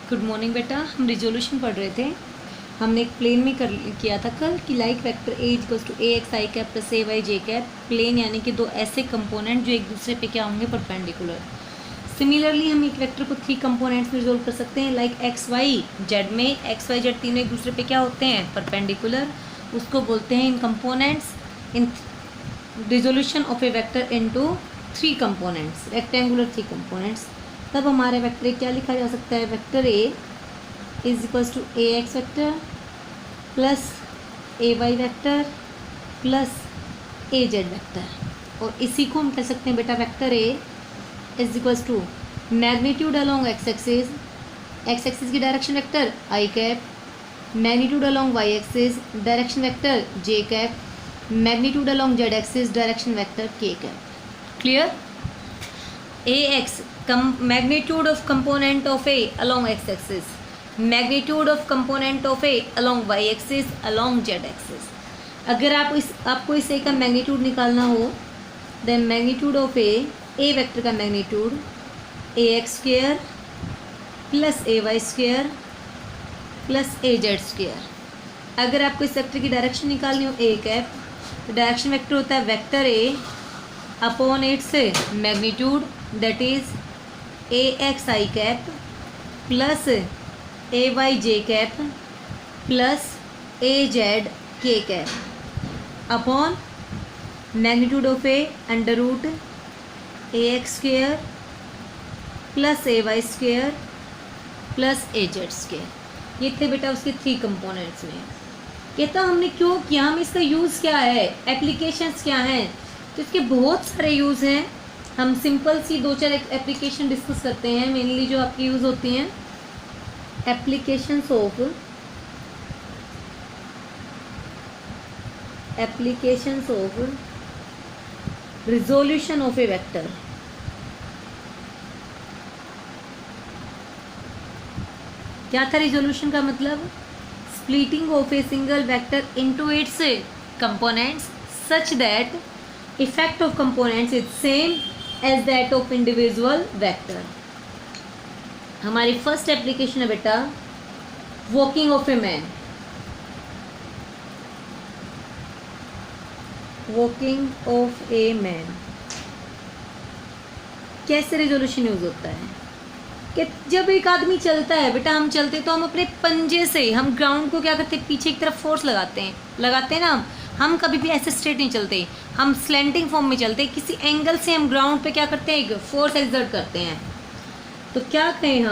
Good morning बेटा। हम resolution पढ़ रहे थे। हमने एक प्लेन में किया था कल कि like vector A equals to A X I cap plus A Y J cap, plane यानी कि दो ऐसे कंपोनेंट जो एक दूसरे पे क्या होंगे, परपेंडिकुलर। सिमिलरली हम एक वेक्टर को 3 कंपोनेंट्स में रिजोल्व कर सकते हैं, लाइक एक्स वाई जेड में एक्स वाई जेड तीनों एक दूसरे पे क्या होते हैं, परपेंडिकुलर। उसको बोलते हैं इन components in resolution of A vector into 3 components, rectangular 3 components. तब हमारे वेक्टर क्या लिखा जा सकता है, vector A is equals to A X vector plus A Y vector plus A Z vector. और इसी को हम कह सकते हैं बेटा vector A is equals to magnitude along X axis की direction vector I cap, magnitude along Y axis direction vector J cap, magnitude along Z axis direction vector K cap. Clear? A X magnitude of component of A along x axis, magnitude of component of A along y axis along z axis। अगर आपको इस A का magnitude निकालना हो, then magnitude of A vector का magnitude A X square plus A Y square plus A Z square. अगर आपको इस वेक्टर की डायरेक्शन निकालनी हो ए कैप, तो डायरेक्शन वेक्टर होता है vector A upon its magnitude, that is A X I cap plus A Y J cap plus A Z K cap upon magnitude of A under root A X square plus A Y square plus A Z square. ये थे बेटा उसके 3 components में। कहता हमने क्यों किया, हम इसका यूज़ क्या है, एप्लीकेशंस क्या हैं। तो इसके बहुत सारे यूज़ हैं। हम सिंपल सी 2-4 एप्लीकेशन डिस्कस करते हैं, मेनली जो आपकी यूज़ होती हैं। Applications of resolution of A vector. क्या था रिजोल्यूशन का मतलब, splitting of a single vector into its components such that effect of components is same as that of individual vector. हमारी फर्स्ट एप्लीकेशन है बेटा walking of a man. Walking of a man कैसे resolution use होता है कि जब एक आदमी चलता है बेटा, हम चलते तो हम अपने पंजे से हम ग्राउंड को क्या करते हैं, पीछे की तरफ फोर्स लगाते हैं ना। हम कभी भी ऐसे स्ट्रेट नहीं चलते, हम स्लैंटिंग फॉर्म में चलते हैं। किसी एंगल से हम ग्राउंड पे क्या करते हैं, एक फोर्स एक्सर्ट करते हैं। तो क्या कहें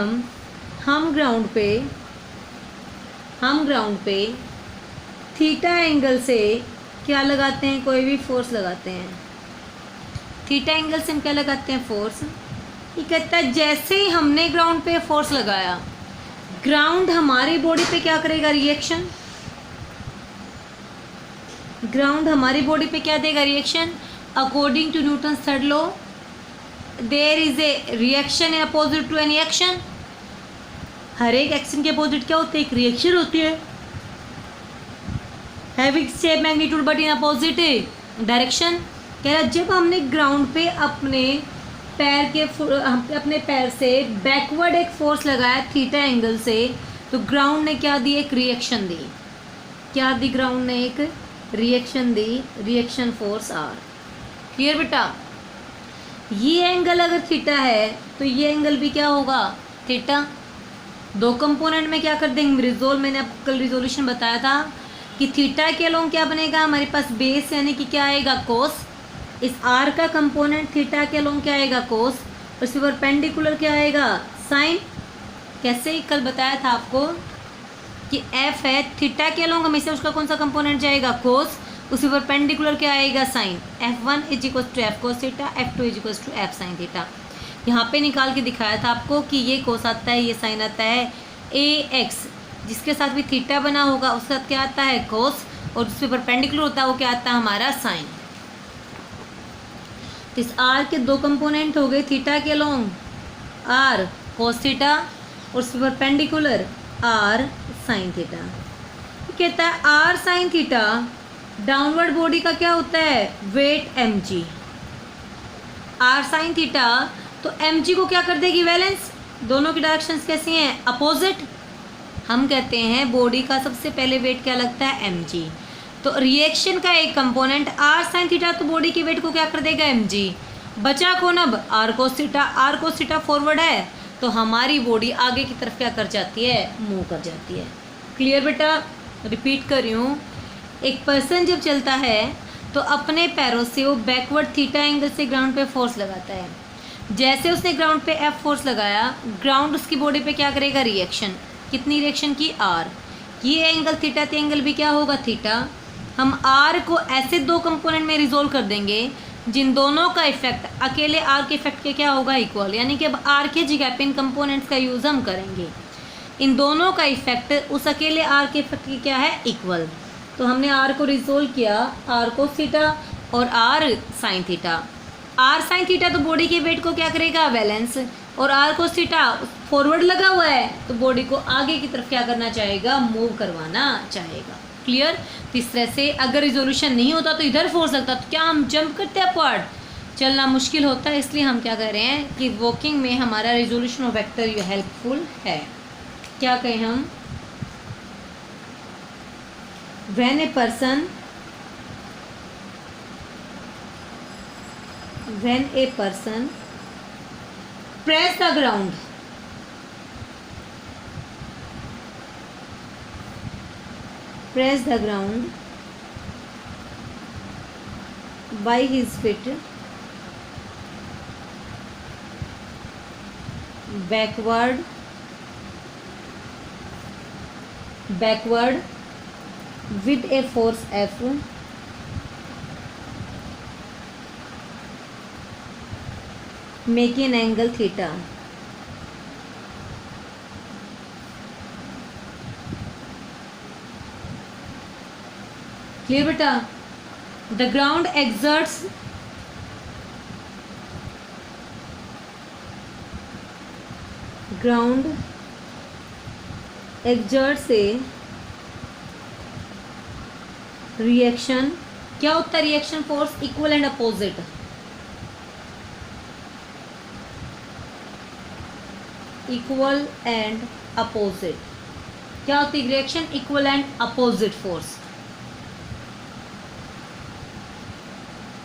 हम ग्राउंड पे थीटा एंगल से क्या लगाते हैं, कोई भी फोर्स लगाते हैं। थीटा एंगल से हम क्या लगाते हैं, फोर्स। ये कहता है जैसे ही हमने ग्राउंड पे फोर्स लगाया, ग्राउंड हमारी बॉडी पे क्या करेगा, रिएक्शन। ग्राउंड हमारी बॉडी पे क्या देगा, reaction. According to Newton third law there is a reaction in opposite to any action. हर एक एक्शन के अपोजिट क्या होती है, एक रिएक्शन होती है। Having same magnitude but in opposite direction. कह रहा जब हमने ग्राउंड पे अपने पैर से बैकवर्ड एक फोर्स लगाया थीटा एंगल से, तो ग्राउंड ने क्या दी, एक रिएक्शन दी। क्या दी ग्राउंड ने, एक रिएक्शन दी, रिएक्शन फोर्स आर। क्लियर बेटा? ये एंगल अगर थीटा है तो ये एंगल भी क्या होगा, थीटा। 2 कंपोनेंट में क्या कर देंगे, रिजोल्व। मैंने आपको कल रिजोल्यूशन बताया था कि थीटा के अलोंग क्या बनेगा, हमारे पास बेस यानी कि क्या आएगा, कोस। इस आर का कंपोनेंट थीटा के अलोंग क्या आएगा, कोस। और इसके परपेंडिकुलर क्या आएगा, साइन। कैसे कल बताया था आपको कि एफ है, थीटा के अलोंग हमेशा उसका कौन सा कंपोनेंट जाएगा, कोस। उसी परपेंडिकुलर क्या आएगा, sine. F1 is equal to F cos theta, F2 is equal to F sine theta. यहाँ पे निकाल के दिखाया था आपको कि ये कोस आता है, ये साइन आता है। ए एक्स जिसके साथ भी थीटा बना होगा उसके साथ क्या आता है, कोस। और जिसपे परपेंडिकुलर होता है वो क्या आता है, हमारा साइन। तो इस आर के 2 कंपोनेंट हो गए, थीटा के अलोंग आर कोस थीटा और उसपे परपेंडिकुलर आर साइन थीटा। कहता है R sine theta downward body का क्या होता है, weight mg। R sine theta तो mg को क्या कर देगी, वैलेंस। दोनों की डायरेक्शंस कैसी हैं? अपोजिट। हम कहते हैं बॉडी का सबसे पहले वेट क्या लगता है? mg। तो रिएक्शन का एक कंपोनेंट r sin थीटा तो बॉडी के वेट को क्या कर देगा? mg। बचा कौन अब? r cos theta. r cos theta forward है तो हमारी बॉडी आगे की तरफ क्या कर जाती है? मूव कर जाती है। क्लियर बेटा? रिपीट कर रही हूँ, एक पर्सन जब चलता है तो अपने पैरों से वो बैकवर्ड थीटा एंगल से ग्राउंड पे फोर्स लगाता है। जैसे उसने ग्राउंड पे एफ फोर्स लगाया, ग्राउंड उसकी बॉडी पे क्या करेगा? रिएक्शन। कितनी रिएक्शन की? आर। ये एंगल थीटा, तो एंगल भी क्या होगा? थीटा। हम आर को ऐसे दो कंपोनेंट में रिजोल्व कर देंगे जिन दोनों का इफेक्ट अकेले आर के इफेक्ट के क्या होगा? इक्वल। यानी कि अब आर के जगह पे इन कंपोनेंट्स का यूज़ हम करेंगे। इन दोनों का इफेक्ट उस अकेले आर के इफेक्ट की क्या है? इक्वल। तो हमने आर को रिजोल्व किया, आर कोस थीटा और R sine theta. R sine theta तो बॉडी के वेट को क्या करेगा? बैलेंस। और आर कोस थीटा फॉरवर्ड लगा हुआ है तो बॉडी को आगे की तरफ क्या करना चाहेगा? मूव करवाना चाहेगा। क्लियर? तो इस तरह से अगर रिजोल्यूशन नहीं होता तो इधर फोर्स लगता तो क्या हम जंप करते अपवर्ड? चलना मुश्किल होता है, इसलिए हम क्या कर रहे हैं कि वॉकिंग में हमारा रिजोल्यूशन ऑफ वेक्टर ये हेल्पफुल है। क्या कहें हम? when a person press the ground by his feet backward with a force F making an angle theta. Clear beta? The ground exerts a reaction. क्या होता है reaction force? Equal and opposite. Equal and opposite क्या होती है reaction? Equal and opposite force,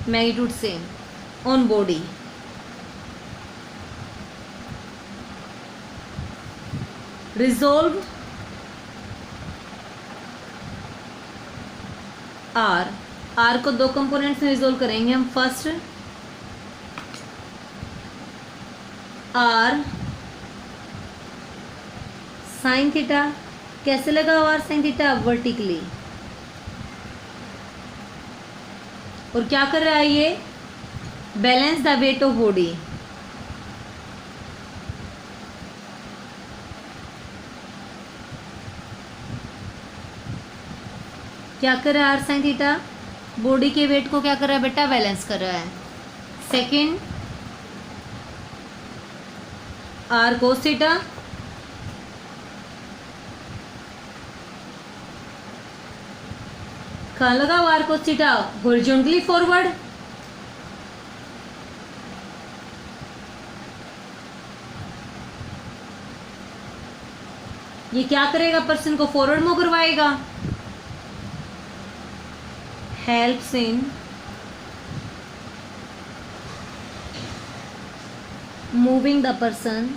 magnitude same on body. Resolve R को दो components में resolve करेंगे हम। First R sine theta. कैसे लगा हुआ आर साइन थीटा? वर्टिकली। और क्या कर रहा है ये? Balance the weight of body. क्या कर रहा है आर साइन थीटा? बॉडी के वेट को क्या कर रहा है बेटा? बैलेंस कर रहा है। Second R cos theta. कहाँ लगा हुआ R cos theta? Horizontally forward. ये क्या करेगा? पर्सन को फॉरवर्ड मूव करवाएगा। helps in moving the person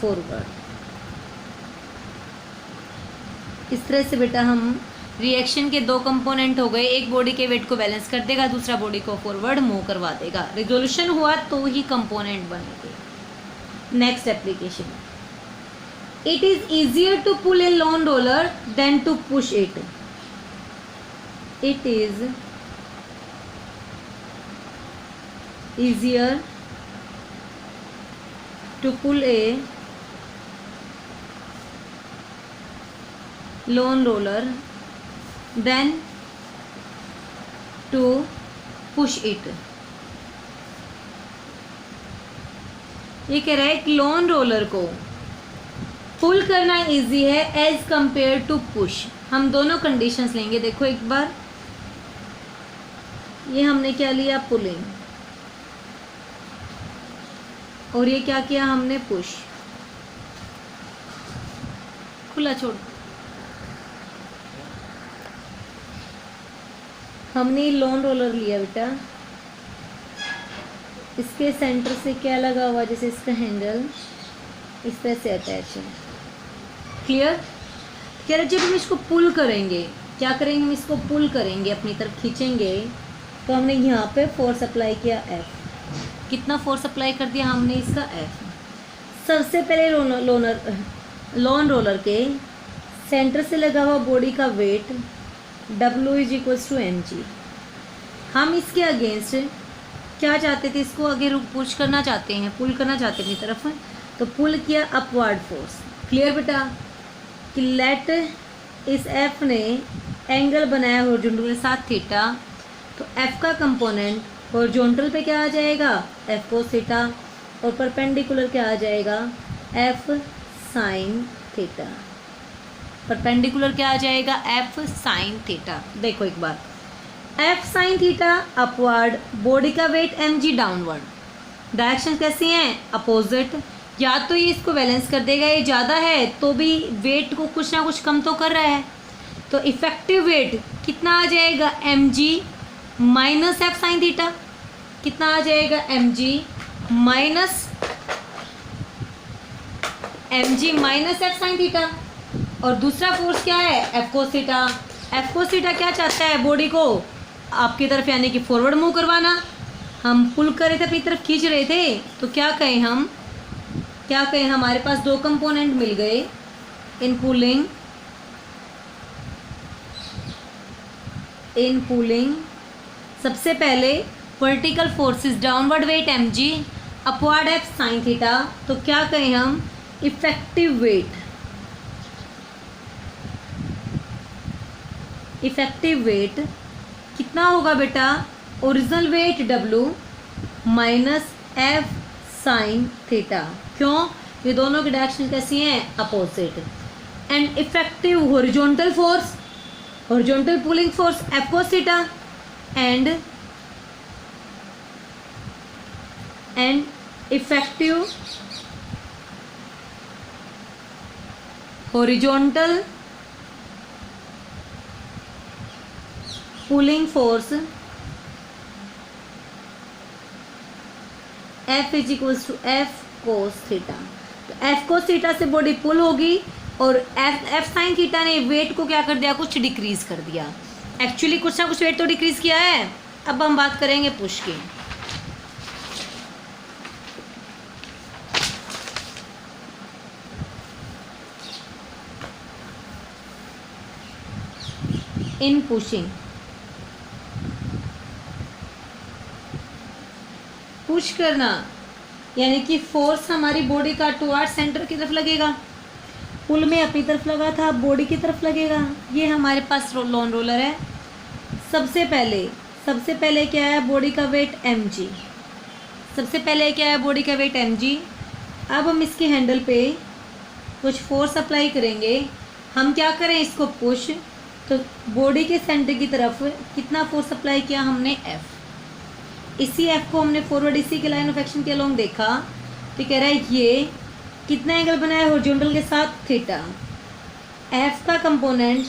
forward। इस तरह से बेटा हम रिएक्शन के दो कंपोनेंट हो गए, एक बॉडी के वेट को बैलेंस कर देगा, दूसरा बॉडी को फॉरवर्ड मूव करवा देगा। रिजोल्यूशन हुआ तो ही कंपोनेंट बनेंगे। Next application, it is easier to pull a lawn roller than to push it. It is easier to pull a lawn roller than to push it। ये कह रहा है कि लॉन रोलर को पुल करना इजी है एज कंपेयर टू पुश। हम दोनों कंडीशंस लेंगे। देखो एक बार, ये हमने क्या लिया? पुलिंग। और ये क्या किया हमने, पुश, खुला छोड़। हमने लॉन रोलर लिया बेटा, इसके सेंटर से क्या लगा हुआ, जैसे इसका हैंडल इस तरह से अटैच है। क्लियर? कह रहे जब हम इसको पुल करेंगे, क्या करेंगे, हम इसको पुल करेंगे, अपनी तरफ खींचेंगे, तो हमने यहाँ पे फोर्स अप्लाई किया F। कितना फोर्स अप्लाई कर दिया हमने इसका, F। सबसे पहले लॉन रोलर के सेंटर से लगा हुआ बॉडी का वेट W = mg। हम इसके अगेंस्ट क्या चाहते थे, इसको आगे पुश करना चाहते हैं, पुल करना चाहते हैं अपनी तरफ, तो पुल किया अपवर्ड फोर्स। क्लियर बेटा? कि लेट इस F ने एंगल बनाया हॉरिजॉन्टल के साथ थीटा, तो F का कंपोनेंट हॉरिजॉन्टल पे क्या आ जाएगा, F cos थीटा, और परपेंडिकुलर क्या आ जाएगा, F sin थीटा। परपेंडिकुलर क्या आ जाएगा, F sin थीटा। देखो एक बार, F sin theta upward, body का वेट mg डाउनवर्ड, डायरेक्शन कैसी हैं, अपोजिट। या तो ये इसको बैलेंस कर देगा, ये ज़्यादा है तो भी वेट को कुछ ना कुछ कम तो कर रहा है, तो इफेक्टिव वेट कितना आ जाएगा, mg minus F sin theta. कितना आ जाएगा, mg minus F sin theta. और दूसरा फोर्स क्या है, F cos theta. F cos theta क्या चाहता है, बॉडी को आपकी तरफ यानी कि फॉरवर्ड मूव करवाना। हम पुल कर रहे थे, अपनी तरफ खींच रहे थे, तो क्या कहें हम, क्या कहें, हमारे पास दो कंपोनेंट मिल गए इन पुलिंग। सबसे पहले vertical forces, downward weight mg, upward F sin theta, तो क्या कहें हम, इफेक्टिव वेट कितना होगा बेटा, original weight W minus F sin theta. क्यों, ये दोनों की डायरेक्शन कैसी हैं, opposite. And effective horizontal force, horizontal pulling force F cos theta, and effective horizontal pulling force F = F cos theta. तो F cos थीटा से body pull होगी, और F sin थीटा ने वेट को क्या कर दिया, कुछ डिक्रीज कर दिया। एक्चुअली कुछ ना कुछ वेट तो डिक्रीज किया है। अब हम बात करेंगे पुश की। इन पुशिंग, पुश करना यानी कि फोर्स हमारी बॉडी का टुवर्ड सेंटर की तरफ लगेगा, पुल में अपनी तरफ लगा था, बॉडी की तरफ लगेगा। ये हमारे पास लॉन रोलर है। सबसे पहले क्या है, बॉडी का वेट mg। सबसे पहले क्या है, बॉडी का वेट mg। अब हम इसके हैंडल पे कुछ फोर्स अप्लाई करेंगे। हम क्या करें, इसको पुश, तो बॉडी के सेंटर की तरफ कितना फोर्स अप्लाई किया हमने, F। इसी F को हमने फॉरवर्ड इसी के लाइन ऑफ एक्शन के अलोंग देखा, तो कह रहा है ये कितना एंगल बनाया हॉरिजॉन्टल के साथ, थीटा। F का component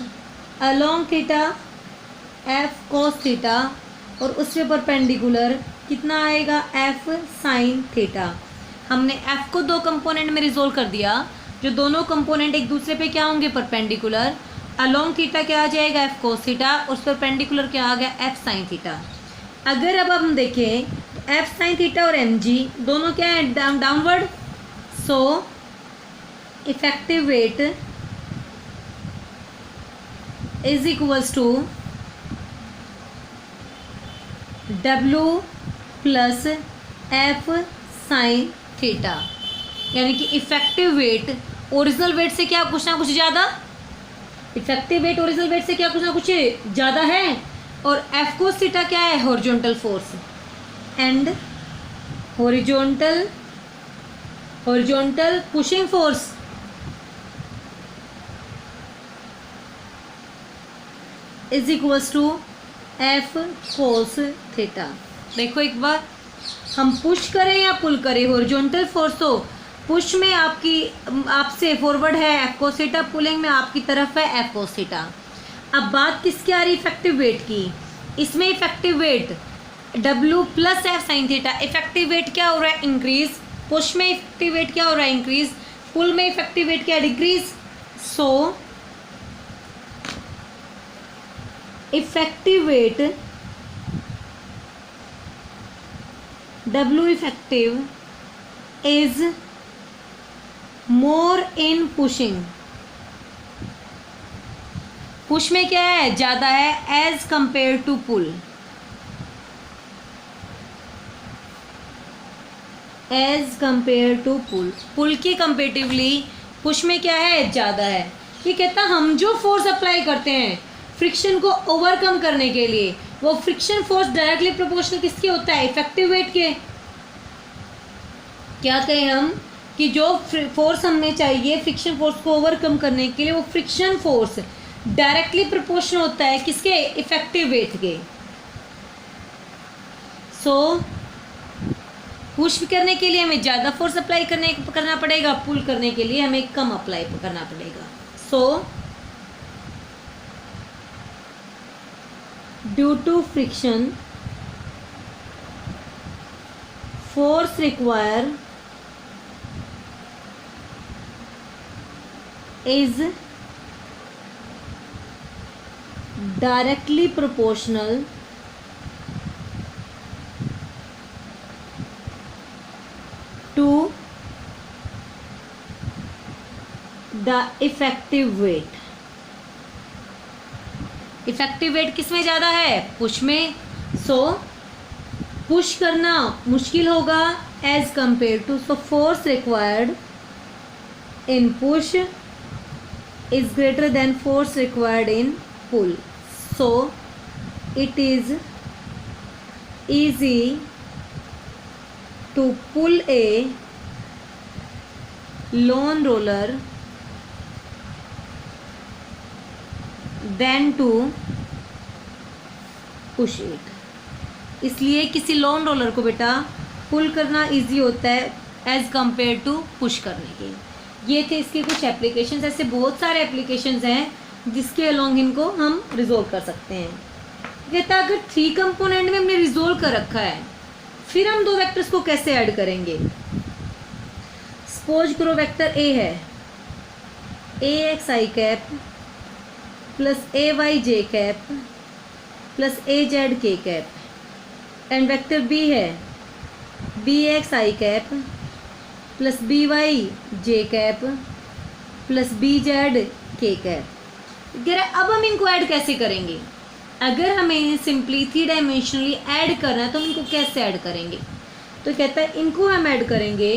along theta F cos theta, और उससे परपेंडिकुलर कितना आएगा, F sin थीटा। हमने F को दो कंपोनेंट में रिजोल्व कर दिया, जो दोनों कंपोनेंट एक दूसरे पे क्या होंगे, परपेंडिकुलर। अलोंग थीटा क्या आ जाएगा, F cos थीटा, उस परपेंडिकुलर क्या आ गया, F sin थीटा। अगर अब हम देखें तो F sin थीटा और mg दोनों क्या है, downward. So effective weight is equals to W plus F sin theta. यानी कि इफेक्टिव वेट ओरिजिनल वेट से क्या कुछ ना कुछ ज़्यादा, इफेक्टिव वेट ओरिजिनल वेट से क्या कुछ ना कुछ ज़्यादा है, और F cos थीटा क्या है, horizontal force, and horizontal pushing force is equals to F cos theta. देखो एक बार, हम पुश करें या पुल करें, हॉरिजॉन्टल फोर्स हो, पुश में आपसे फॉरवर्ड है एफ कोस थीटा, पुलिंग में आपकी तरफ है एफ कोस थीटा। अब बात किसकी आ रही, इफेक्टिव वेट की। इसमें effective weight W plus F sine theta, effective weight क्या हो रहा है, इंक्रीज। पुश में इफेक्टिव वेट क्या हो रहा है, इंक्रीज। पुल में इफेक्टिव वेट क्या, decrease. So effective weight W effective is more in pushing. Push में क्या है, ज़्यादा है as compare to pull, as compare to pull. Pull की कंपेटिवली पुश में क्या है, ज़्यादा है। ये कहता हम जो फोर्स अप्लाई करते हैं फ्रिक्शन को ओवरकम करने के लिए, वो फ्रिक्शन फोर्स डायरेक्टली प्रोपोर्शनल किसके होता है, इफेक्टिव वेट के। क्या कहें हम कि जो फोर्स हमें चाहिए फ्रिक्शन फोर्स को ओवरकम करने के लिए, वो फ्रिक्शन फोर्स डायरेक्टली प्रोपोर्शनल होता है किसके, इफेक्टिव वेट के। सो पुश करने के लिए हमें ज़्यादा फोर्स अप्लाई करना पड़ेगा, पुल करने के लिए हमें कम अप्लाई करना पड़ेगा। So due to friction force require is directly proportional to the effective weight। Effective weight किस में ज़्यादा है, पुश में। सो पुश करना मुश्किल होगा as compare to, so force required in push is greater than force required in pull। So it is easy to pull a lone roller than to push it। इसलिए किसी लोन रोलर को बेटा पुल करना easy होता है as compare to push करने के। ये थे इसके कुछ एप्लीकेशंस। ऐसे बहुत सारे एप्लीकेशंस हैं जिसके अलोंग इनको हम रिजोल्व कर सकते हैं। कहता अगर 3 कंपोनेंट में हमने रिजोल्व कर रखा है, फिर हम 2 वेक्टर्स को कैसे ऐड करेंगे। सपोज करो वेक्टर ए है, ए X I cap plus A Y J cap plus A Z K cap, and vector B है B X I cap plus B Y J cap plus B Z K cap. अब हम इनको add कैसे करेंगे। अगर हमें simply 3 dimensionally add करना है तो हम इनको कैसे ऐड करेंगे। तो कहता है इनको हम ऐड करेंगे,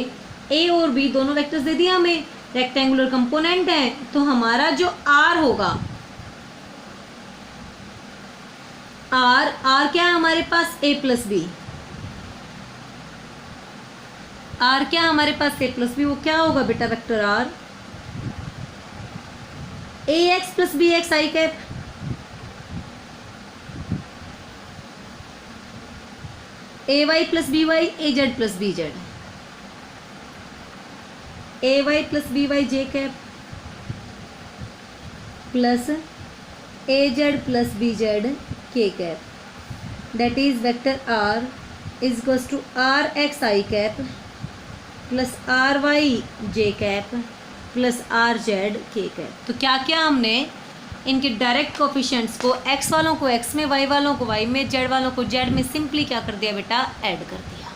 ए और बी दोनों वेक्टर्स दे दिया हमें, रेक्टेंगुलर कंपोनेंट है, तो हमारा जो आर होगा, आर क्या है हमारे पास, ए प्लस बी। आर क्या हमारे पास, ए प्लस बी, वो क्या होगा बेटा vector R, A X plus B X I cap, A Y plus B Y A Z plus B Z, A Y plus B Y J cap plus A Z plus B Z K cap. That is vector R is equals to R X I cap plus R Y J cap plus R Z K cap. तो क्या क्या हमने इनके direct coefficients को, x वालों को x में, Y वालों को वाई में, जेड वालों को जेड में सिंपली क्या कर दिया बेटा, ऐड कर दिया।